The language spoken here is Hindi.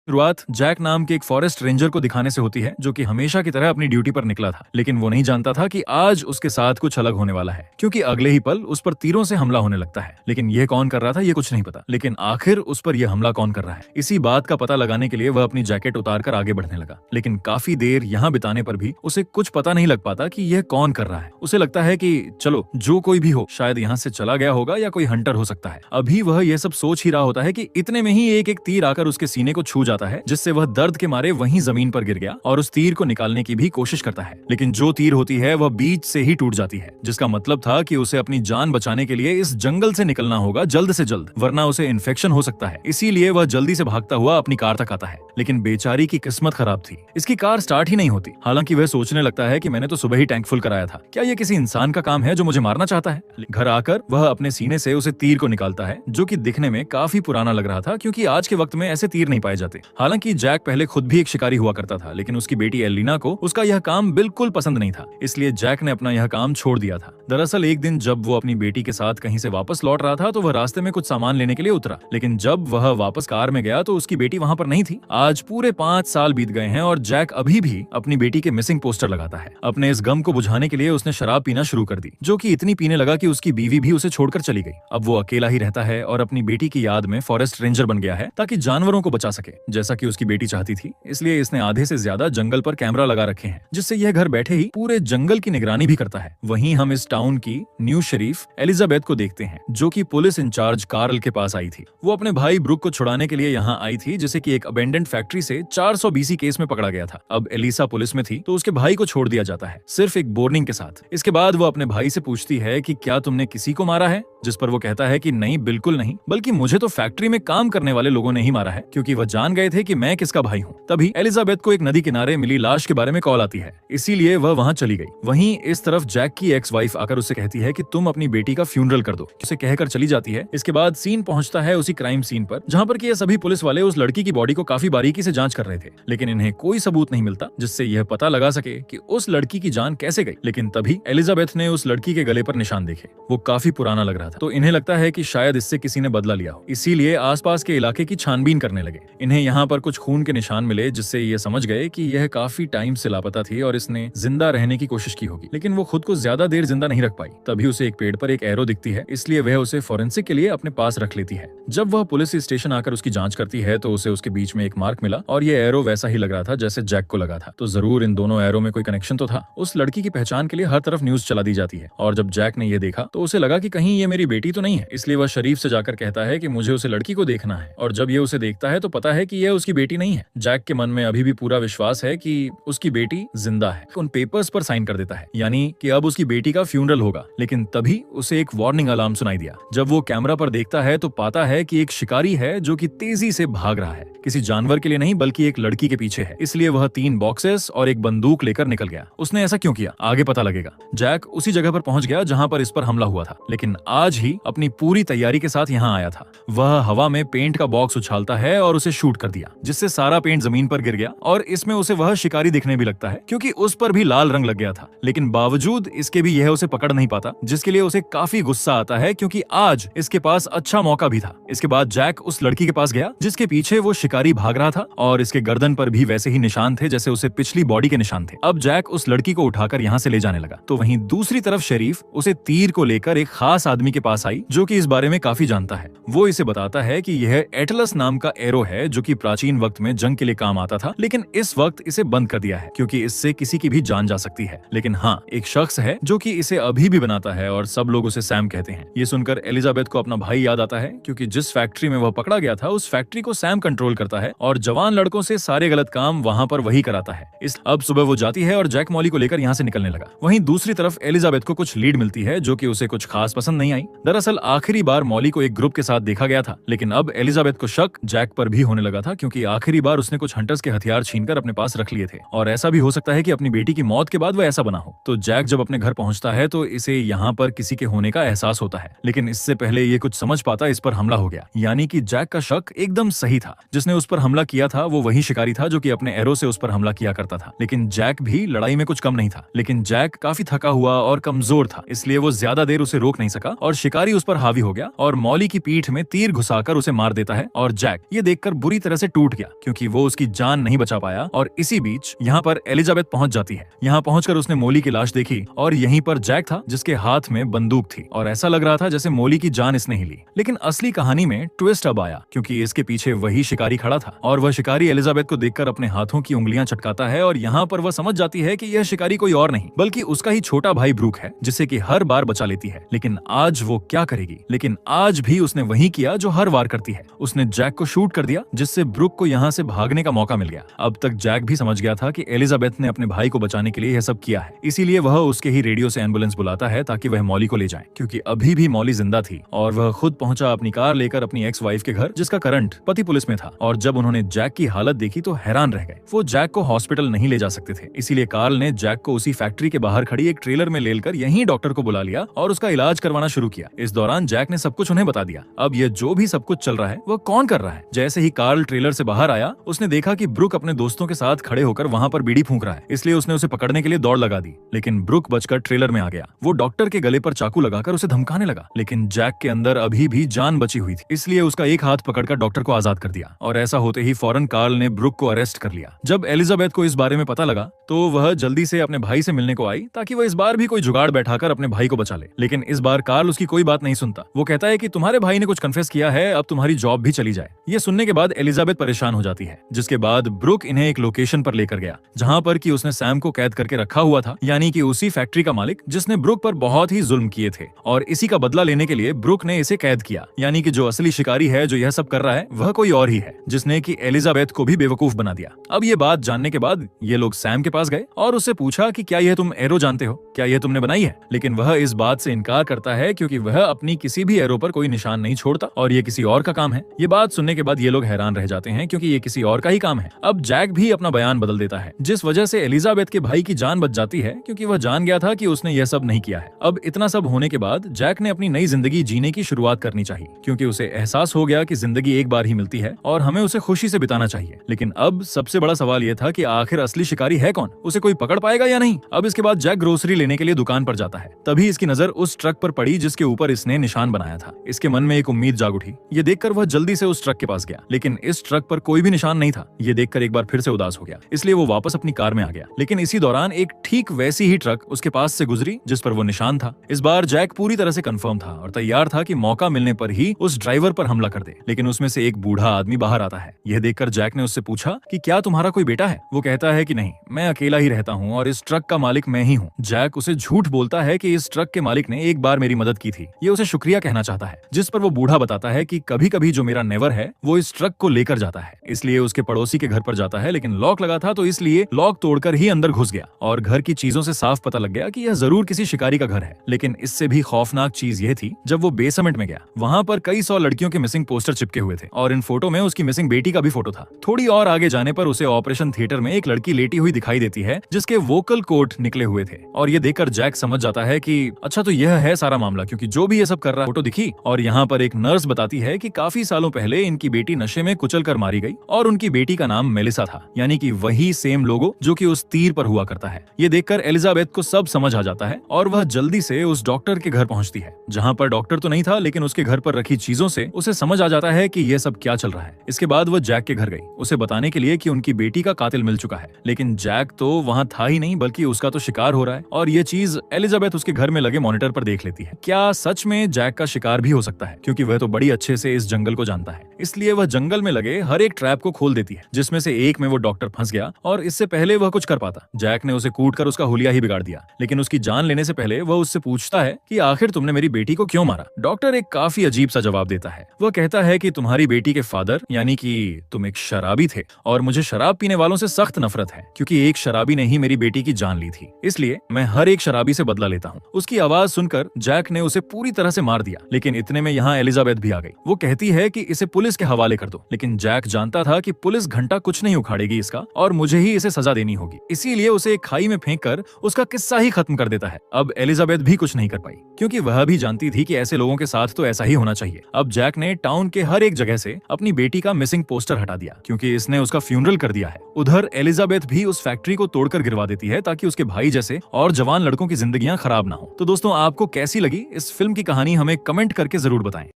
शुरुआत जैक नाम के एक फॉरेस्ट रेंजर को दिखाने से होती है, जो कि हमेशा की तरह अपनी ड्यूटी पर निकला था। लेकिन वो नहीं जानता था कि आज उसके साथ कुछ अलग होने वाला है, क्योंकि अगले ही पल उस पर तीरों से हमला होने लगता है। लेकिन ये कौन कर रहा था ये कुछ नहीं पता। लेकिन आखिर उस पर यह हमला कौन कर रहा है, इसी बात का पता लगाने के लिए वह अपनी जैकेट उतारकर आगे बढ़ने लगा। लेकिन काफी देर यहाँ बिताने पर भी उसे कुछ पता नहीं लग पाता कि यह कौन कर रहा है। उसे लगता है कि चलो जो कोई भी हो, शायद यहाँ से चला गया होगा या कोई हंटर हो सकता है। अभी वह यह सब सोच ही रहा होता है कि इतने में ही एक एक तीर आकर उसके सीने को छू जाता है, जिससे वह दर्द के मारे वहीं जमीन पर गिर गया और उस तीर को निकालने की भी कोशिश करता है। लेकिन जो तीर होती है वह बीच से ही टूट जाती है, जिसका मतलब था कि उसे अपनी जान बचाने के लिए इस जंगल से निकलना होगा जल्द से जल्द, वरना उसे इन्फेक्शन हो सकता है। इसीलिए वह जल्दी से भागता हुआ अपनी कार तक आता है। लेकिन बेचारी की किस्मत खराब थी, इसकी कार स्टार्ट ही नहीं होती। हालांकि वह सोचने लगता है कि मैंने तो सुबह ही टैंक फुल कराया था, क्या यह किसी इंसान का काम है जो मुझे मारना चाहता है। घर आकर वह अपने सीने से उसे तीर को निकालता है, जो कि दिखने में काफी पुराना लग रहा था, क्योंकि आज के वक्त में ऐसे तीर नहीं पाए जाते। हालांकि जैक पहले खुद भी एक शिकारी हुआ करता था, लेकिन उसकी बेटी एलिना को उसका यह काम बिल्कुल पसंद नहीं था, इसलिए जैक ने अपना यह काम छोड़ दिया था। दरअसल एक दिन जब वो अपनी बेटी के साथ कहीं से वापस लौट रहा था, तो वह रास्ते में कुछ सामान लेने के लिए उतरा। लेकिन जब वह वापस कार में गया तो उसकी बेटी वहां पर नहीं थी। आज पूरे 5 साल बीत गए हैं और जैक अभी भी अपनी बेटी के मिसिंग पोस्टर लगाता है। अपने इस गम को बुझाने के लिए उसने शराब पीना शुरू कर दी, जो कि इतनी पीने लगा कि उसकी बीवी भी उसे छोड़कर चली गई। अब वो अकेला ही रहता है और अपनी बेटी की याद में फॉरेस्ट रेंजर बन गया है, ताकि जानवरों को बचा सके, जैसा कि उसकी बेटी चाहती थी। इसलिए इसने आधे से ज्यादा जंगल पर कैमरा लगा रखे हैं, जिससे यह घर बैठे ही पूरे जंगल की निगरानी भी करता है। वहीं हम इस टाउन की न्यू शरीफ एलिजाबेथ को देखते हैं, जो कि पुलिस इंचार्ज कार्ल के पास आई थी। वो अपने भाई ब्रुक को छुड़ाने के लिए यहाँ आई थी, जिसे कि एक अबेंडेंट फैक्ट्री से 400 BC केस में पकड़ा गया था। अब एलिसा पुलिस में थी, तो उसके भाई को छोड़ दिया जाता है, सिर्फ एक वार्निंग के साथ। इसके बाद वो अपने भाई से पूछती है कि क्या तुमने किसी को मारा है, जिस पर वो कहता है कि नहीं, बिल्कुल नहीं, बल्कि मुझे तो फैक्ट्री में काम करने वाले लोगों ने ही मारा है, क्योंकि वह जान गए थे कि मैं किसका भाई हूँ। तभी एलिजाबेथ को एक नदी किनारे मिली लाश के बारे में कॉल आती है, इसीलिए वह वहां चली गई। वहीं इस तरफ जैक की एक्स वाइफ आकर उससे कहती है कि तुम अपनी बेटी का फ्यूनरल कर दो, उसे कहकर चली जाती है। इसके बाद सीन पहुंचता है उसी क्राइम सीन पर, जहां पर कि ये सभी पुलिस वाले उस लड़की की बॉडी को काफी बारीकी से जांच कर रहे थे, लेकिन इन्हें कोई सबूत नहीं मिलता जिससे यह पता लगा सके कि उस लड़की की जान कैसे गई। लेकिन तभी एलिजाबेथ ने उस लड़की के गले पर निशान देखे, वो काफी पुराना लग रहा था, तो इन्हें लगता है कि शायद इससे किसी ने बदला लिया हो, इसीलिए आसपास के इलाके की छानबीन करने लगे। इन्हें यहाँ पर कुछ खून के निशान मिले, जिससे ये समझ गए कि यह काफी टाइम से लापता थी और इसने जिंदा रहने की कोशिश की होगी, लेकिन वो खुद को ज्यादा देर जिंदा नहीं रख पाई। तभी उसे एक पेड़ पर एक एरो दिखती है, इसलिए वह उसे फोरेंसिक के लिए अपने पास रख लेती है। जब वह पुलिस स्टेशन आकर उसकी जांच करती है तो उसे उसके बीच में एक मार्क मिला, और ये एरो वैसा ही लग रहा था जैसे जैक को लगा था। तो जरूर इन दोनों एरो में कोई कनेक्शन तो था। उस लड़की की पहचान के लिए हर तरफ न्यूज चला दी जाती है, और जब जैक ने यह देखा तो उसे लगा कि कहीं ये मेरी बेटी तो नहीं है, इसलिए वह शरीफ से जाकर कहता है कि मुझे उसे लड़की को देखना है। और जब ये उसे देखता है तो पता है कि यह उसकी बेटी नहीं है। जैक के मन में अभी भी पूरा विश्वास है कि उसकी बेटी जिंदा है। उन पेपर्स पर साइन कर देता है, यानी कि अब उसकी बेटी का फ्यूनरल होगा। लेकिन तभी उसे एक वार्निंग अलार्म सुनाई दिया। जब वो कैमरा पर देखता है तो पाता है कि एक शिकारी है जो कि तेजी से भाग रहा है, किसी जानवर के लिए नहीं बल्कि एक लड़की के पीछे है। इसलिए वह 3 बॉक्सेस और एक बंदूक लेकर निकल गया। उसने ऐसा क्यों किया, आगे पता लगेगा। जैक उसी जगह पर पहुंच गया जहां पर इस पर हमला हुआ था, लेकिन आज ही अपनी पूरी तैयारी के साथ यहाँ आया था। वह हवा में पेंट का बॉक्स उछालता है और उसे शूट कर दिया, जिससे सारा पेंट जमीन पर गिर गया, और इसमें उसे वह शिकारी दिखने भी लगता है, क्योंकि उस पर भी लाल रंग लग गया था। लेकिन बावजूद इसके भी यह उसे पकड़ नहीं पाता, जिसके लिए उसे काफी गुस्सा आता है, क्योंकि आज इसके पास अच्छा मौका भी था। इसके बाद जैक उस लड़की के पास गया जिसके पीछे वो शिकारी भाग रहा था, और इसके गर्दन पर भी वैसे ही निशान थे जैसे उसे पिछली बॉडी के निशान थे। अब जैक उस लड़की को उठाकर यहाँ से ले जाने लगा, तो वहीं दूसरी तरफ शरीफ उसे तीर को लेकर एक खास आदमी के पास आई, जो कि इस बारे में काफी जानता है। वो इसे बताता है कि यह एटलस नाम का एरो है, जो कि प्राचीन वक्त में जंग के लिए काम आता था, लेकिन इस वक्त इसे बंद कर दिया है, क्योंकि इससे किसी की भी जान जा सकती है। लेकिन हाँ, एक शख्स है जो कि इसे अभी भी बनाता है, और सब लोग उसे सैम कहते हैं। ये सुनकर एलिजाबेथ को अपना भाई याद आता है, क्योंकि जिस फैक्ट्री में वह पकड़ा गया था उस फैक्ट्री को सैम कंट्रोल करता है, और जवान लड़कों से सारे गलत काम वहाँ पर वही कराता है। अब सुबह वो जाती है और जैक मॉली को लेकर यहाँ से निकलने लगा। वहीं दूसरी तरफ एलिजाबेथ को कुछ लीड मिलती है, जो कि उसे कुछ खास पसंद नहीं आई। दरअसल आखिरी बार मॉली को एक ग्रुप के साथ देखा गया था, लेकिन अब एलिजाबेथ को शक जैक पर भी होने लगा था, क्योंकि आखिरी बार उसने कुछ हंटर्स के हथियार छीनकर अपने पास रख लिए थे, और ऐसा भी हो सकता है कि अपनी बेटी की मौत के बाद वह ऐसा बना हो। तो जैक जब अपने घर पहुंचता है तो इसे यहाँ पर किसी के होने का एहसास होता है, लेकिन इससे पहले ये कुछ समझ पाता इस पर हमला हो गया। यानी कि जैक का शक एकदम सही था। जिसने उस पर हमला किया था वो वही शिकारी था जो कि अपने एरो से उस पर हमला किया करता था। लेकिन जैक भी लड़ाई में कुछ कम नहीं था, लेकिन जैक काफी थका हुआ और कमजोर था, इसलिए वो ज्यादा देर उसे रोक नहीं सका और शिकारी उस पर हावी हो गया और मॉली की पीठ में तीर घुसाकर उसे मार देता है। और जैक ये देखकर बुरी तरह से टूट गया क्योंकि वो उसकी जान नहीं बचा पाया। और इसी बीच यहाँ पर एलिजाबेथ पहुंच जाती है। यहाँ पहुंचकर उसने मोली की लाश देखी और यहीं पर जैक था जिसके हाथ में बंदूक थी और ऐसा लग रहा था जैसे मोली की जान इसने ही ली। लेकिन असली कहानी में ट्विस्ट अब आया क्योंकि इसके पीछे वही शिकारी खड़ा था और वह शिकारी एलिजाबेथ को देखकर अपने हाथों की उंगलियां चटकाता है और यहाँ पर वह समझ जाती है कि यह शिकारी कोई और नहीं बल्कि उसका ही छोटा भाई ब्रूक है जिसे कि हर बार बचा लेती है। लेकिन आज वो क्या करेगी? लेकिन आज भी उसने वही किया जो हर बार करती है, उसने जैक को शूट कर दिया जिससे ब्रूक को यहाँ से भागने का मौका मिल गया। अब तक जैक भी समझ गया था कि एलिजाबेथ ने अपने भाई को बचाने के लिए यह सब किया है, इसीलिए वह उसके ही रेडियो से एम्बुलेंस बुलाता है ताकि वह मॉली को ले जाए क्योंकि अभी भी मॉली जिंदा थी। और वह खुद पहुंचा अपनी कार लेकर अपनी एक्स वाइफ के घर जिसका करंट पति पुलिस में था। और जब उन्होंने जैक की हालत देखी तो हैरान रह गए। वो जैक को हॉस्पिटल नहीं ले जा सकते थे, इसीलिए कार्ल ने जैक को उसी फैक्ट्री के बाहर खड़ी एक ट्रेलर में लेकर यहीं डॉक्टर को बुला लिया और उसका इलाज करवाना शुरू किया। इस दौरान जैक ने सब कुछ उन्हें बता दिया। अब ये जो भी सब कुछ चल रहा है वो कौन कर रहा है? जैसे ही कार्ल ट्रेलर से बाहर आया उसने देखा कि ब्रूक अपने दोस्तों के साथ खड़े होकर वहां पर बीड़ी फूंक रहा है, इसलिए उसने उसे पकड़ने के लिए दौड़ लगा दी। लेकिन ब्रूक बचकर ट्रेलर में आ गया। वो डॉक्टर के गले पर चाकू लगाकर उसे धमकाने लगा, लेकिन जैक के अंदर अभी भी जान बची हुई थी, इसलिए उसका एक हाथ पकड़कर डॉक्टर को आजाद कर दिया। और ऐसा होते ही फौरन कार्ल ने ब्रूक को अरेस्ट कर लिया। जब एलिजाबेथ को इस बारे में पता लगा तो वह जल्दी से अपने भाई से मिलने को आई ताकि वह इस बार भी कोई जुगाड़ बैठाकर अपने भाई को बचा ले। लेकिन इस बार कार्ल उसकी कोई बात नहीं सुनता। वो कहता है कि तुम्हारे भाई ने कुछ कन्फेस किया है, अब तुम्हारी जॉब भी चली जाए। ये सुनने के बाद एलिजाबेथ परेशान हो जाती है, जिसके बाद ब्रूक इन्हें एक लोकेशन पर लेकर गया जहां पर कि उसने सैम को कैद करके रखा हुआ था, यानी कि उसी फैक्ट्री का मालिक जिसने ब्रूक पर बहुत ही जुल्म किए थे। और इसी का बदला लेने के लिए ब्रूक ने इसे कैद किया, यानी कि जो असली शिकारी है जो यह सब कर रहा है वह कोई और ही है जिसने कि एलिजाबेथ को भी बेवकूफ बना दिया। अब ये बात जानने के बाद ये लोग सैम के पास गए और उससे पूछा कि क्या यह तुम एरो जानते हो, क्या यह तुमने बनाई है? लेकिन वह इस बात से इनकार करता है क्योंकि वह अपनी किसी भी एरो पर कोई निशान नहीं छोड़ता और ये किसी और का काम है। ये बात सुनने के बाद ये लोग हैरान रह जाते हैं क्योंकि ये किसी और का ही काम है। अब जैक भी अपना बयान बदल देता है, जिस वजह से एलिजाबेथ के भाई की जान बच जाती है क्योंकि वह जान गया था कि उसने यह सब नहीं किया है। अब इतना सब होने के बाद जैक ने अपनी नई जिंदगी जीने की शुरुआत करनी चाहिए क्योंकि उसे एहसास हो गया कि जिंदगी एक बार ही मिलती है और हमें उसे खुशी से बिताना चाहिए। लेकिन अब सबसे बड़ा सवाल यह था कि आखिर असली शिकारी है कौन, उसे कोई पकड़ पाएगा या नहीं। अब इसके बाद जैक ग्रोसरी लेने के लिए दुकान पर जाता है, तभी इसकी नजर उस ट्रक पर पड़ी जिसके ऊपर इसने निशान बनाया था। इसके मन में एक उम्मीद जाग उठी। ये देखकर वह जल्दी से उस ट्रक के पास गया, लेकिन इस ट्रक पर कोई भी निशान नहीं था। ये देखकर एक बार फिर से उदास हो गया, इसलिए वो वापस अपनी कार में आ गया। लेकिन इसी दौरान एक ठीक वैसी ही ट्रक उसके पास से गुजरी जिस पर वो निशान था। इस बार जैक पूरी तरह से कंफर्म था और तैयार था कि मौका मिलने पर ही उस ड्राइवर पर हमला कर दे। लेकिन उसमें से एक बूढ़ा आदमी बाहर आता है। यह देखकर जैक ने उससे पूछा कि क्या तुम्हारा कोई बेटा है? वो कहता है कि नहीं, मैं अकेला ही रहता हूँ और इस ट्रक का मालिक मैं ही हूँ। जैक उसे झूठ बोलता है कि इस ट्रक के मालिक ने एक बार मेरी मदद की थी, ये उसे शुक्रिया कहना चाहता है। जिस पर वो बूढ़ा बताता है कि कभी कभी जो मेरा नेवर है वो इस ट्रक को लेकर जाता है, इसलिए उसके पड़ोसी के घर पर जाता है, लेकिन लॉक लगा था तो इसलिए लॉक तोड़कर ही अंदर घुस गया और घर की चीजों से साफ पता लग गया कि यह जरूर किसी शिकारी का घर है। लेकिन इससे भी खौफनाक चीज यह थी, जब वो बेसमेंट में गया वहां पर कई 100 लड़कियों के मिसिंग पोस्टर चिपके हुए थे और इन फोटो में उसकी मिसिंग बेटी का भी फोटो था। थोड़ी और आगे जाने पर उसे ऑपरेशन थिएटर में एक लड़की लेटी हुई दिखाई देती है जिसके वोकल कोट निकले हुए थे और ये देखकर जैक समझ जाता है कि अच्छा तो यह है सारा मामला, क्योंकि जो भी ये सब कर रहा फोटो दिखी। और यहाँ पर एक नर्स बताती है कि काफी सालों पहले इनकी बेटी नशे में कुचल कर मारी गई और उनकी बेटी का नाम मेलिसा था, यानी कि वही सेम लोगो जो कि उस तीर पर हुआ करता है। ये देखकर एलिजाबेथ को सब समझ आ जाता है और वह जल्दी से उस डॉक्टर के घर पहुंचती है, जहाँ पर डॉक्टर तो नहीं था लेकिन उसके घर पर रखी चीजों से उसे समझ आ जाता है कि यह सब क्या चल रहा है। इसके बाद वह जैक के घर गई उसे बताने के लिए कि उनकी बेटी का कातिल मिल चुका है, लेकिन जैक तो वहाँ था ही नहीं बल्कि उसका तो शिकार हो रहा है। और ये चीज एलिजाबेथ उसके घर में लगे मॉनिटर पर देख लेती है। क्या सच में जैक का शिकार भी हो सकता है, क्योंकि वह तो बड़ी अच्छे से इस जंगल को जानता है। इसलिए वह जंगल में लगे हर एक ट्रैप को खोल देती है, जिसमें से एक में वो डॉक्टर फंस गया और इससे पहले वह कुछ कर पाता जैक ने उसे कूटकर उसका हुलिया ही बिगाड़ दिया। लेकिन उसकी जान लेने से पहले वह उससे पूछता है कि आखिर तुमने मेरी बेटी को क्यों मारा। डॉक्टर एक काफी अजीब सा जवाब देता है। वह कहता है कि तुम्हारी बेटी के फादर यानी कि तुम एक शराबी थे और मुझे शराब पीने वालों से सख्त नफरत है, क्योंकि एक शराबी ने ही मेरी बेटी की जान ली थी, इसलिए मैं हर एक शराबी से बदला लेता हूँ। उसकी आवाज सुनकर जैक ने उसे पूरी तरह से मार दिया। लेकिन इतने में यहाँ एलिजाबेथ भी आ गई। वो कहती है कि इसे पुलिस के हवाले कर दो, लेकिन जैक जानता था कि पुलिस घंटा कुछ नहीं उखाड़ेगी इसका और मुझे ही इसे सजा देनी होगी, इसीलिए उसे एक खाई में फेंक कर उसका किस्सा ही खत्म कर देता है। अब एलिजाबेथ भी कुछ नहीं कर पाई, क्योंकि वह भी जानती थी कि ऐसे लोगों के साथ तो ऐसा ही होना चाहिए। अब जैक ने टाउन के हर एक जगह से अपनी बेटी का मिसिंग पोस्टर कैंसर हटा दिया क्योंकि इसने उसका फ्यूनरल कर दिया है। उधर एलिजाबेथ भी उस फैक्ट्री को तोड़कर गिरवा देती है ताकि उसके भाई जैसे और जवान लड़कों की जिंदगियां खराब ना हो। तो दोस्तों, आपको कैसी लगी इस फिल्म की कहानी हमें कमेंट करके जरूर बताएं।